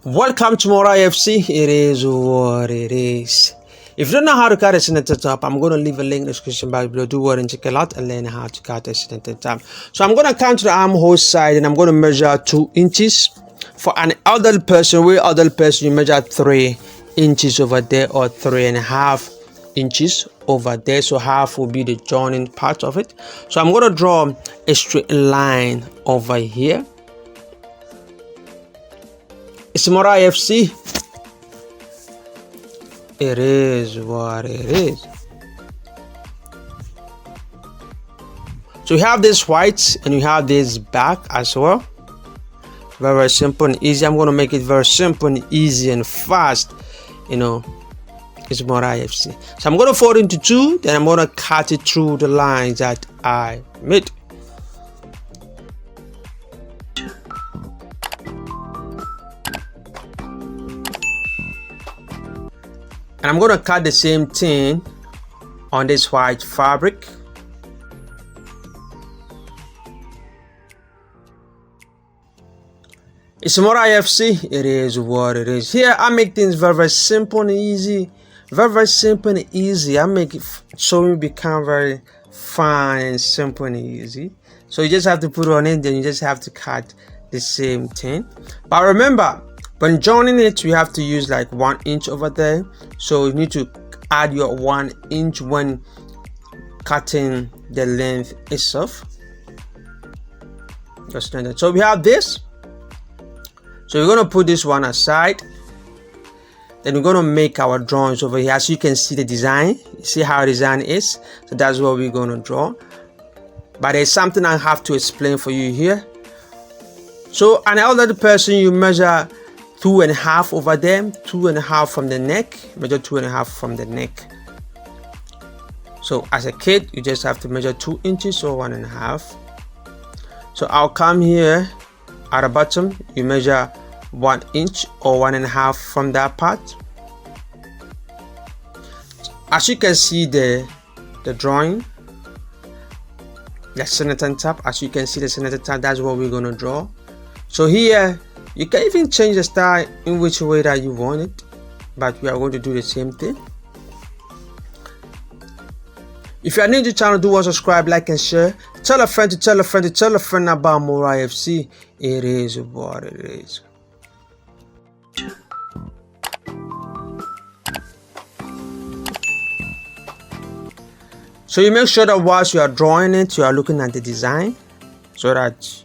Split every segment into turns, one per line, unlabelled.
Welcome to Mora FC. It is what it is. If you don't know how to cut a center top, I'm going to leave a link in the description box below. Do what and check it out and learn how to cut a center top. So I'm going to come to the armhole side and I'm going to measure 2 inches. For an elderly person, you measure 3 inches over there or 3.5 inches over there. So half will be the joining part of it. So I'm going to draw a straight line over here. It's Mora FC. It is what it is. So we have this white and we have this black as well. Very, very simple and easy. I'm going to make it very simple and easy and fast. It's Mora FC. So I'm going to fold into 2. Then I'm going to cut it through the lines that I made. And I'm going to cut the same thing on this white fabric. It's Mora FC. It is what it is. Here I make things very, very simple and easy. Very, very simple and easy. I make it so it become very fun and simple and easy. So you just have to put it on it, then you just have to cut the same thing. But remember, when joining it, you have to use like 1 inch over there. So you need to add your 1 inch when cutting the length itself. Just like that. So we have this. So we're going to put this one aside. Then we're going to make our drawings over here. As you can see the design. You see how the design is. So that's what we're going to draw. But there's something I have to explain for you here. So an elderly person, you measure 2.5 over them, 2.5 from the neck, measure 2.5 from the neck. So as a kid, you just have to measure 2 inches or 1.5. So I'll come here at the bottom, you measure 1 inch or 1.5 from that part. As you can see the drawing, the center top, as you can see the center top, that's what we're going to draw. So here, you can even change the style in which way that you want it, but we are going to do the same thing. If you are new to the channel, do subscribe, like and share. Tell a friend to tell a friend to tell a friend about Mora FC. It is what it is. So you make sure that whilst you are drawing it, you are looking at the design, so that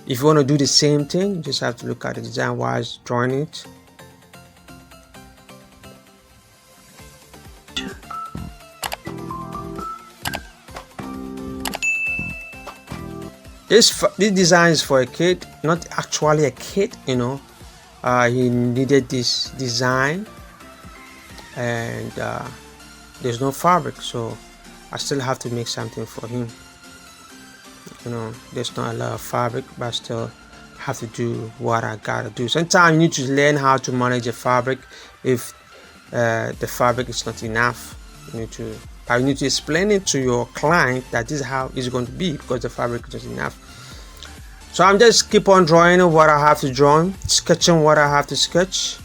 if you want to do the same thing, you just have to look at the design while drawing it. This design is for a kid, not actually a kid, he needed this design and there's no fabric, so I still have to make something for him. There's not a lot of fabric, but I still have to do what I gotta do. Sometimes you need to learn how to manage the fabric. If the fabric is not enough, you need to explain it to your client that this is how it's going to be, because the fabric is not enough. So I'm just keep on drawing what I have to draw, sketching what I have to sketch.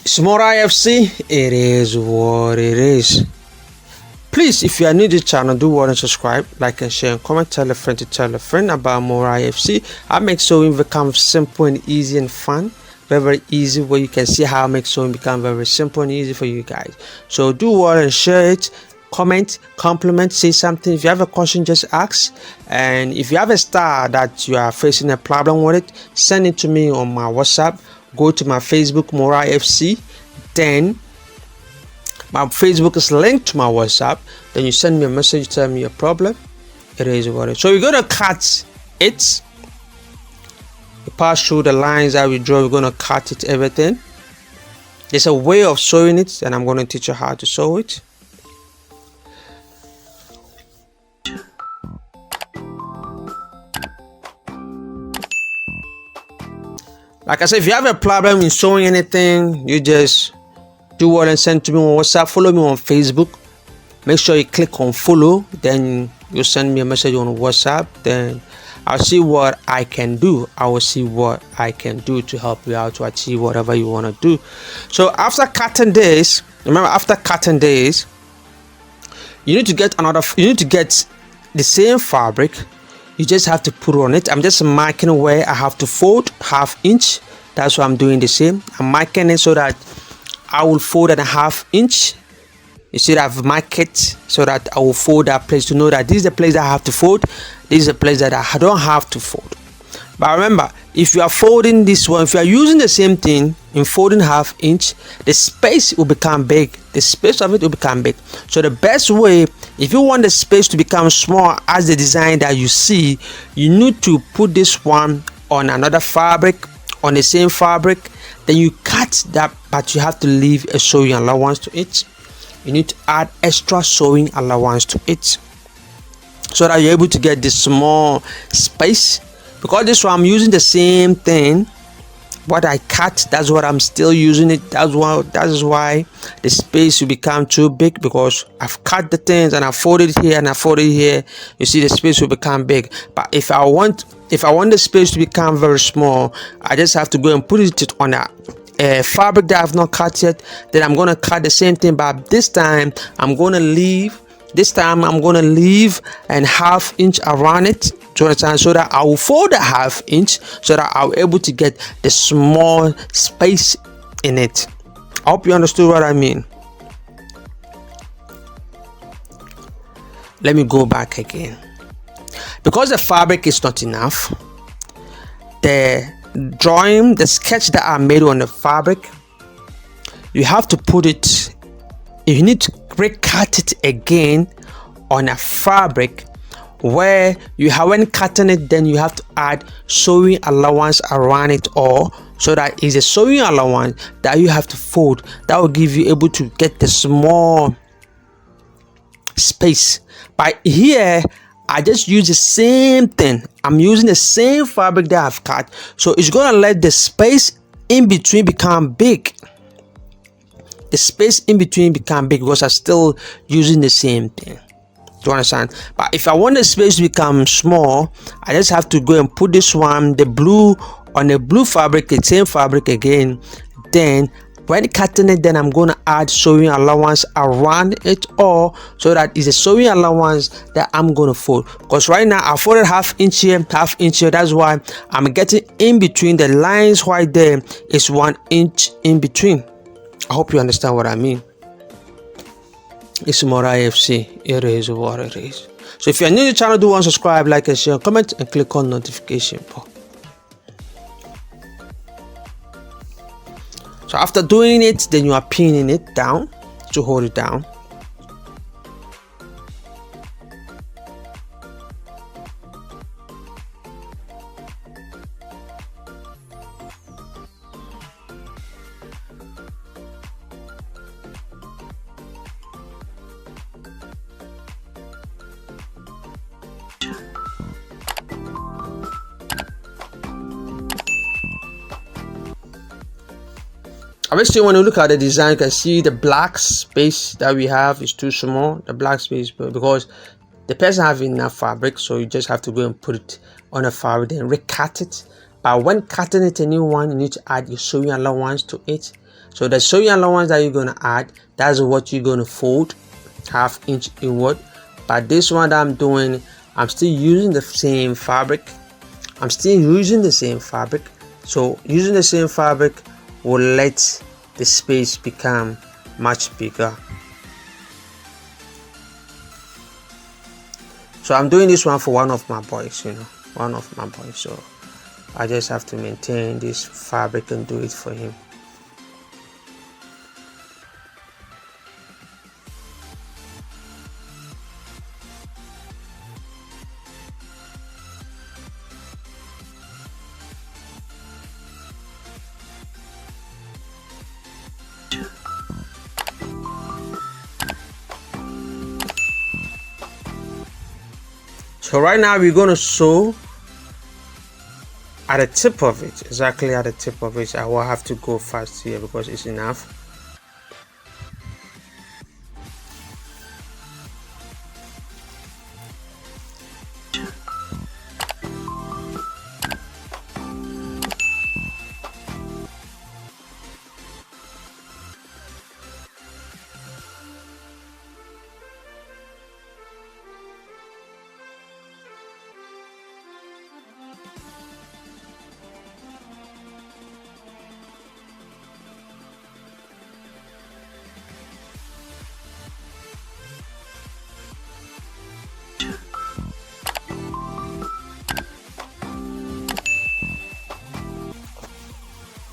It's Mora FC. It is what it is. Please, if you are new to the channel, do want to subscribe, like and share and comment. Tell a friend to tell a friend about Mora FC. I make sewing become simple and easy and fun. Very, very easy, where you can see how I make sewing become very simple and easy for you guys. So do want and share it. Comment, compliment, say something. If you have a question, just ask. And if you have a style that you are facing a problem with it, send it to me on my WhatsApp. Go to my Facebook, Mora FC. Then my Facebook is linked to my WhatsApp. Then you send me a message, tell me your problem. It is what it is. So we're going to cut it. We pass through the lines that we draw. We're going to cut it, everything. There's a way of sewing it, and I'm going to teach you how to sew it. Like I said, if you have a problem in sewing anything, you just do what and send to me on WhatsApp. Follow me on Facebook. Make sure you click on follow. Then you send me a message on WhatsApp. Then I'll see what I can do. I will see what I can do to help you out to achieve whatever you want to do. So after cutting this, remember, after cutting this, you need to get the same fabric. You just have to put on it. I'm just marking where I have to fold 1/2 inch. That's why I'm doing the same. I'm marking it so that I will fold at 1/2 inch. You see that I've marked it so that I will fold that place to know that this is the place that I have to fold. This is the place that I don't have to fold. But remember, if you are folding this one, if you are using the same thing in folding 1/2 inch, the space will become big. The space of it will become big. So the best way, if you want the space to become small as the design that you see, you need to put this one on another fabric, on the same fabric. Then you cut that, but you have to leave a sewing allowance to it. You need to add extra sewing allowance to it so that you're able to get this small space. Because this one I'm using the same thing, what I cut, that's what I'm still using it. That is why the space will become too big, because I've cut the things and I folded here and I folded here. You see the space will become big. But if I want the space to become very small, I just have to go and put it on a fabric that I've not cut yet. Then I'm gonna cut the same thing, but this time I'm gonna leave a 1/2 inch around it, to understand, so that I will fold a 1/2 inch so that I'll be able to get the small space in it. I hope you understood what I mean. Let me go back again. Because the fabric is not enough, the sketch that I made on the fabric, you have to put it, you need to recut it again on a fabric where you haven't cut it. Then you have to add sewing allowance around it, or so that is a sewing allowance that you have to fold, that will give you able to get the small space. But here I just use the same thing. I'm using the same fabric that I've cut, so it's gonna let the space in between become big. The space in between become big because I'm still using the same thing. Do you understand? But if I want the space to become small, I just have to go and put this one, the blue, on the blue fabric, the same fabric again. Then when cutting it, then I'm gonna add sewing allowance around it, or so that is a sewing allowance that I'm gonna fold. Because right now I folded 1/2 inch here, 1/2 inch here. That's why I'm getting in between the lines right there is 1 inch in between. I hope you understand what I mean. It's more IFC. It is what it is. So if you're new to the channel, do want to subscribe, like and share, comment, and click on notification bell. So after doing it, then you are pinning it down to hold it down. Obviously, when you look at the design, you can see the black space that we have is too small. The black space, because the person have enough fabric, so you just have to go and put it on a fabric and recut it. But when cutting it a new one, you need to add your sewing allowance to it. So the sewing allowance that you're gonna add, that's what you're gonna fold 1/2 inch inward. But this one that I'm doing, I'm still using the same fabric. So using the same fabric will let the space become much bigger. So I'm doing this one for one of my boys, so I just have to maintain this fabric and do it for him. So right now we're going to sew at the tip of it, exactly at the tip of it. I will have to go fast here because it's enough.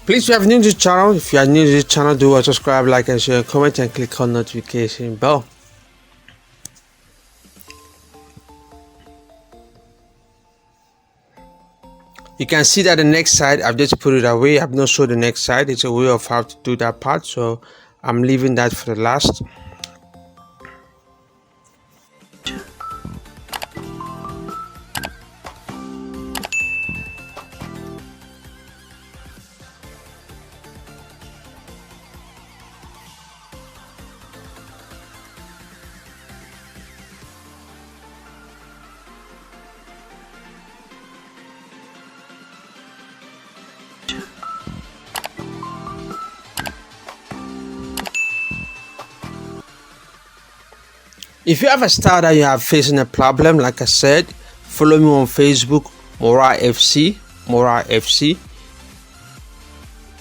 Please, if you are new to the channel, do subscribe, like and share, comment and click on notification bell. You can see that the next side, I've just put it away. I've not showed the next side. It's a way of how to do that part, so I'm leaving that for the last. If you have a style that you are facing a problem, like I said, follow me on Facebook, Morafc.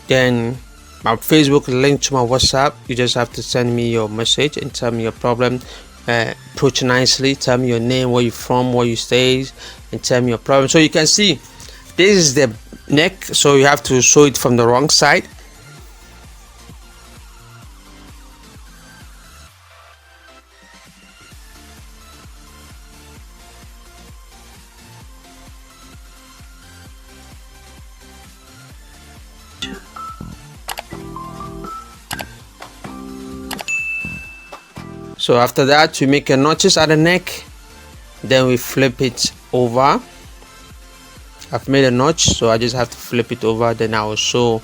Then my Facebook link to my WhatsApp. You just have to send me your message and tell me your problem. Approach nicely. Tell me your name, where you from, where you stay, and tell me your problem. So you can see this is the neck, so you have to show it from the wrong side. So after that, we make a notches at the neck, then we flip it over. I've made a notch, so I just have to flip it over, then I will show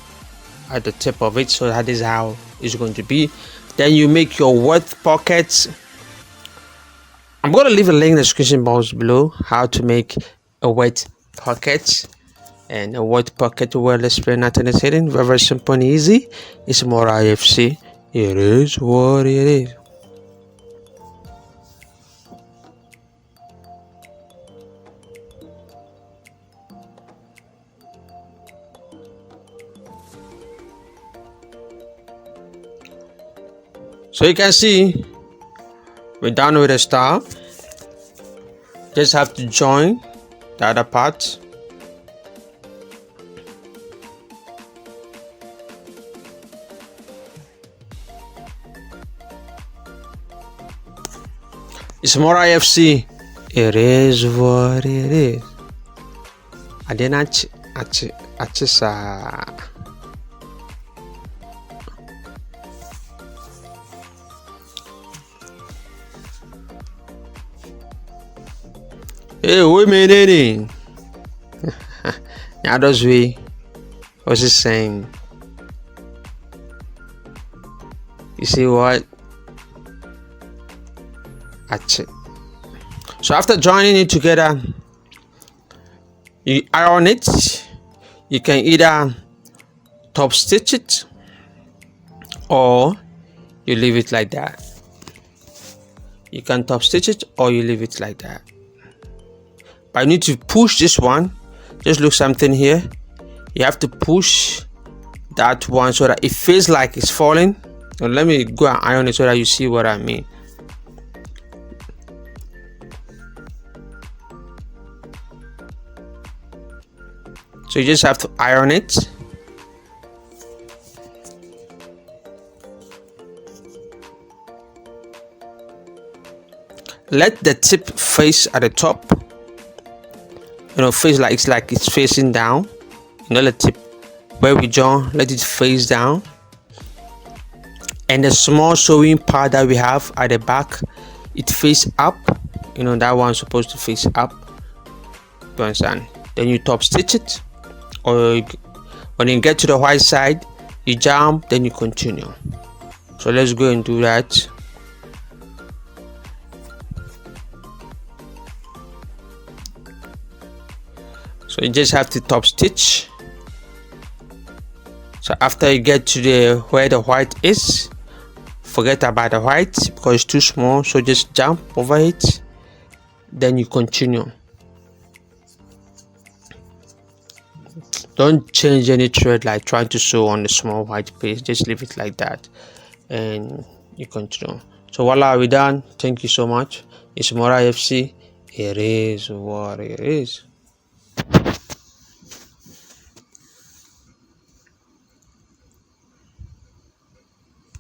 at the tip of it. So that is how it's going to be. Then you make your width pockets. I'm going to leave a link in the description box below how to make a width pocket. And a width pocket, well, let's play nothing is hidden. Very, very simple and easy. It's Morafc. It is what it is. So you can see we're done with the style. Just have to join the other part. It's Morafc. It is what it is. I didn't Hey, wait a minute. Now does we? What's it saying? You see what? So after joining it together, you iron it. You can either top stitch it or you leave it like that. You can top stitch it or you leave it like that. I need to push this one. Just look something here. You have to push that one so that it feels like it's falling. And let me go and iron it so that you see what I mean. So you just have to iron it. Let the tip face at the top. Face like it's facing down. Let the tip where we join, let it face down. And the small sewing part that we have at the back, it face up. That one's supposed to face up. You understand? Then you top stitch it or when you get to the white side, you jump, then you continue. So let's go and do that. So you just have to top stitch. So after you get to the where the white is, forget about the white because it's too small, so just jump over it, then you continue. Don't change any thread like trying to sew on the small white piece, just leave it like that and you continue. So voila, we're done. Thank you so much. It's more IFC. It is what it is.